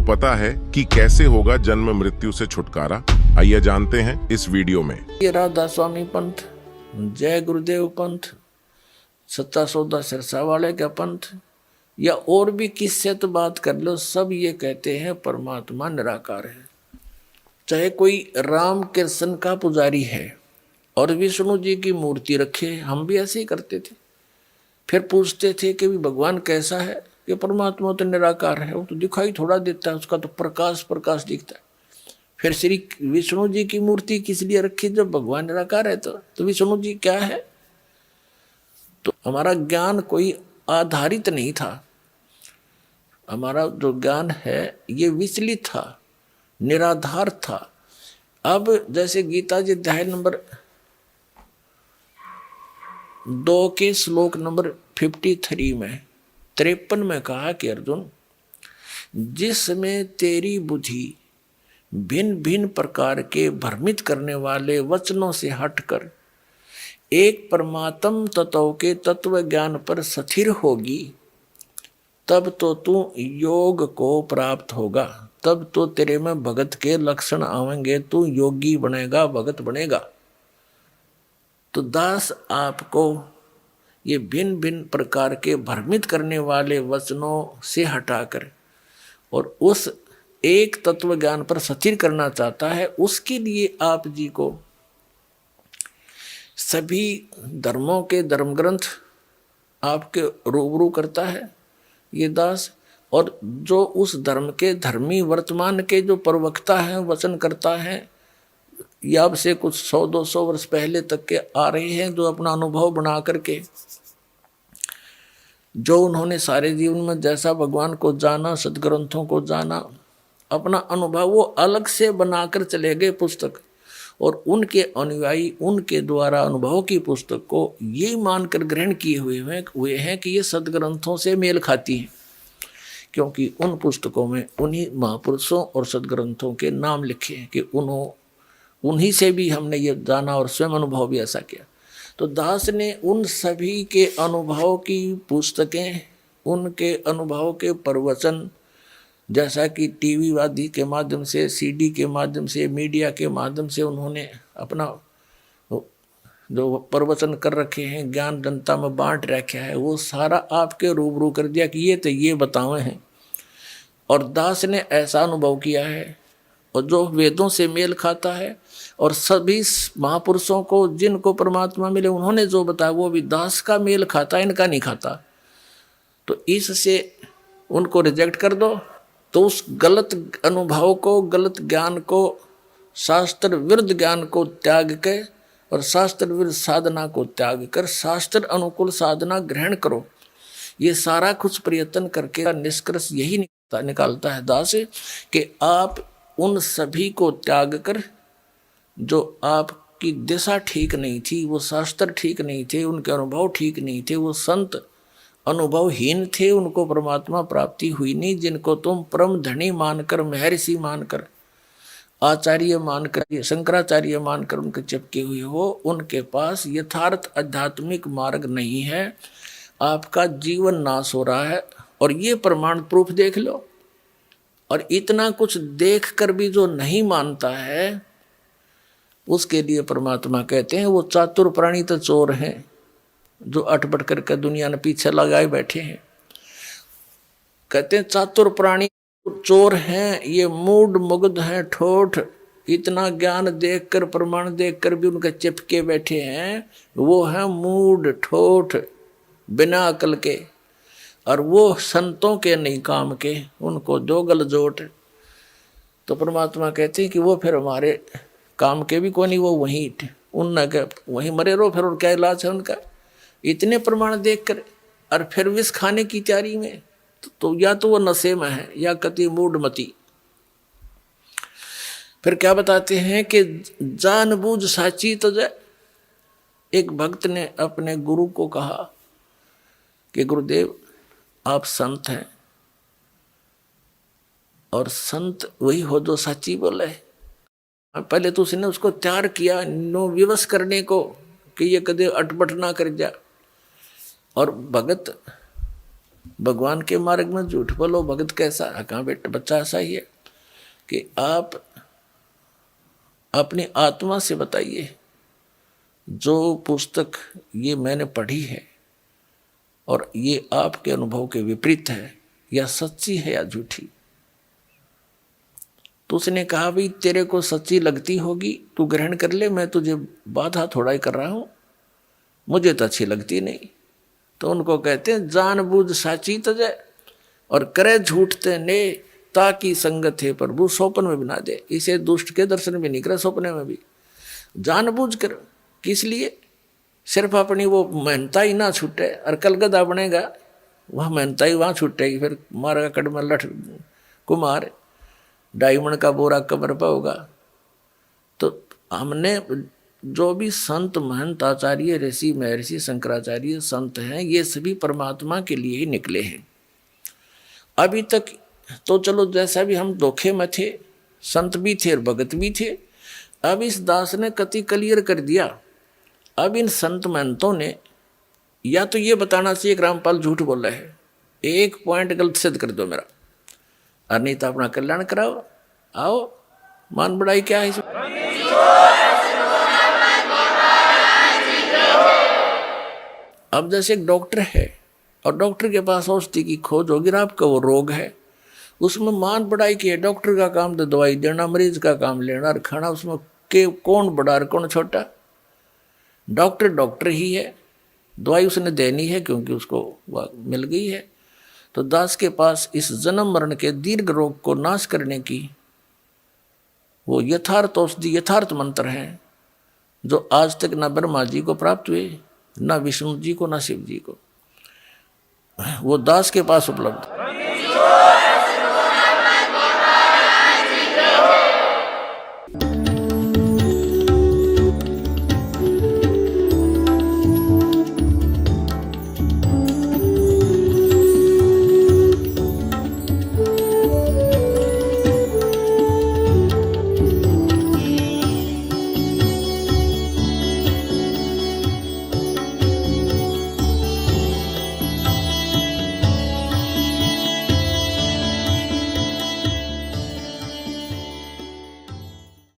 पता है कि कैसे होगा जन्म मृत्यु से छुटकारा? आइए जानते हैं इस वीडियो में। ये राधा स्वामी पंथ, जय गुरुदेव पंथ, सत्ता सौदा सिरसा वाले का पंथ, या और भी किससे तो बात कर लो, सब ये कहते हैं परमात्मा निराकार है। चाहे कोई राम कृष्ण का पुजारी है और विष्णु जी की मूर्ति रखे, हम भी ऐसे ही करते थे। फिर पूछते थे कि भी भगवान कैसा है? कि परमात्मा तो निराकार है, वो तो दिखाई थोड़ा देता है, उसका तो प्रकाश प्रकाश दिखता है। फिर श्री विष्णु जी की मूर्ति किस लिए रखी जब भगवान निराकार है? तो विष्णु जी क्या है? तो हमारा ज्ञान कोई आधारित नहीं था। हमारा जो ज्ञान है ये विचलित था, निराधार था। अब जैसे गीता जी अध्याय नंबर 2 के श्लोक नंबर 53 में 53 में कहा कि अर्जुन, जिसमें तेरी बुद्धि भिन्न भिन्न प्रकार के भ्रमित करने वाले वचनों से हटकर एक परमात्म तत्व के तत्व ज्ञान पर स्थिर होगी, तब तो तू योग को प्राप्त होगा। तब तो तेरे में भगत के लक्षण आवेंगे, तू योगी बनेगा, भगत बनेगा। तो दास आपको ये भिन्न भिन्न प्रकार के भ्रमित करने वाले वचनों से हटाकर और उस एक तत्व ज्ञान पर स्थिर करना चाहता है। उसके लिए आप जी को सभी धर्मों के धर्म ग्रंथ आपके रूबरू करता है ये दास, और जो उस धर्म के धर्मी वर्तमान के जो प्रवक्ता हैं, वचन करता है, या अब से कुछ 100-200 वर्ष पहले तक के आ रहे हैं, जो अपना अनुभव बना करके, जो उन्होंने सारे जीवन में जैसा भगवान को जाना, सदग्रंथों को जाना, अपना अनुभव वो अलग से बनाकर चले गए पुस्तक, और उनके अनुयायी उनके द्वारा अनुभव की पुस्तक को ये मानकर ग्रहण किए हुए हैं कि ये सदग्रंथों से मेल खाती है, क्योंकि उन पुस्तकों में उन्हीं महापुरुषों और सदग्रंथों के नाम लिखे हैं कि उन्हीं से भी हमने ये जाना और स्वयं अनुभव भी ऐसा किया। तो दास ने उन सभी के अनुभव की पुस्तकें, उनके अनुभव के प्रवचन, जैसा कि टीवी आदि के माध्यम से, सीडी के माध्यम से, मीडिया के माध्यम से उन्होंने अपना जो प्रवचन कर रखे हैं, ज्ञान जनता में बांट रखा है, वो सारा आपके रूबरू कर दिया कि ये तो ये बताए हैं। और दास ने ऐसा अनुभव किया है, और जो वेदों से मेल खाता है, और सभी महापुरुषों को जिनको परमात्मा मिले उन्होंने जो बताया वो भी दास का मेल खाता, इनका नहीं खाता। तो इससे उनको रिजेक्ट कर दो, तो उस गलत अनुभव को, गलत ज्ञान को, शास्त्र विरुद्ध ज्ञान को त्याग के और शास्त्र विरुद्ध साधना को त्याग कर शास्त्र अनुकूल साधना ग्रहण करो। ये सारा कुछ प्रयत्न करके निष्कर्ष यही निकालता है दास कि आप उन सभी को त्याग कर, जो आपकी दिशा ठीक नहीं थी, वो शास्त्र ठीक नहीं थे, उनके अनुभव ठीक नहीं थे, वो संत अनुभवहीन थे, उनको परमात्मा प्राप्ति हुई नहीं, जिनको तुम परम धनी मानकर, महर्षि मानकर, आचार्य मानकर, शंकराचार्य मानकर उनके चिपके हुए हो, उनके पास यथार्थ आध्यात्मिक मार्ग नहीं है। आपका जीवन नाश हो रहा है, और ये प्रमाण प्रूफ देख लो। और इतना कुछ देख कर भी जो नहीं मानता है, उसके लिए परमात्मा कहते हैं वो चातुर प्राणी तो चोर हैं, जो अटपट करके दुनिया ने पीछे लगाए बैठे हैं। कहते हैं चातुर प्राणी चोर हैं, ये मूड मुग्ध हैं, ठोठ, इतना ज्ञान देखकर, प्रमाण देखकर भी उनके चिपके बैठे हैं, वो हैं मूड ठोठ, बिना अकल के, और वो संतों के नहीं काम के, उनको दो गल जोट। तो परमात्मा कहते हैं कि वो फिर हमारे काम के भी कोई नहीं, वो वहीं वहीं मरे रहो, फिर और क्या इलाज है उनका? इतने प्रमाण देखकर और फिर विष खाने की तैयारी में, तो या तो वो नशे में है या कति मूढ़मती। फिर क्या बताते हैं कि जानबूझ साची तजय। एक भक्त ने अपने गुरु को कहा कि गुरुदेव आप संत हैं, और संत वही हो जो सच्ची बोले। पहले तो उसने उसको तैयार किया नो विवश करने को कि ये कदे अटपट ना कर जा। और भगत भगवान के मार्ग में झूठ बोलो भगत कैसा? कहाँ बेटा बच्चा ऐसा ही है कि आप अपनी आत्मा से बताइए जो पुस्तक ये मैंने पढ़ी है और ये आपके अनुभव के विपरीत है, या सच्ची है या झूठी। तो उसने कहा भाई तेरे को सच्ची लगती होगी तू ग्रहण कर ले, मैं तुझे बाधा थोड़ा ही कर रहा हूं, मुझे तो अच्छी लगती नहीं। तो उनको कहते हैं जानबूझ साची तजय और करे झूठ ते ने ताकि संगत है प्रभु स्वप्न में बना दे। इसे दुष्ट के दर्शन भी नहीं करे, सपने में भी जानबूझ कर। किस लिए? सिर्फ अपनी वो मेहनता ही ना छूटे, और कलगदा बनेगा वह मेहनता ही वहाँ छूटेगी, फिर मारेगा कड़म लठ कुमार डायमंड का बोरा कमर पर होगा। तो हमने जो भी संत महंत आचार्य ऋषि महर्षि शंकराचार्य संत हैं, ये सभी परमात्मा के लिए ही निकले हैं। अभी तक तो चलो जैसा भी हम धोखे में थे, संत भी थे और भगत भी थे। अब इस दास ने कति क्लियर कर दिया। अब इन संत महंतों ने या तो ये बताना चाहिए कि रामपाल झूठ बोल रहे है, एक पॉइंट गलत सिद्ध कर दो मेरा, और नहीं तो अपना कल्याण कराओ। आओ मान बढ़ाई क्या है इसमें? अब जैसे एक डॉक्टर है और डॉक्टर के पास औषधि की खोज होगी, आपका वो रोग है, उसमें मान बढ़ाई की है। डॉक्टर का काम तो दवाई देना, मरीज का काम लेना और खाना। उसमें के कौन बड़ा और कौन छोटा? डॉक्टर डॉक्टर ही है, दवाई उसने देनी है क्योंकि उसको वह मिल गई है। तो दास के पास इस जन्म मरण के दीर्घ रोग को नाश करने की वो यथार्थ औषधि यथार्थ मंत्र हैं, जो आज तक न ब्रह्मा जी को प्राप्त हुए, न विष्णु जी को, न शिव जी को। वो दास के पास उपलब्ध।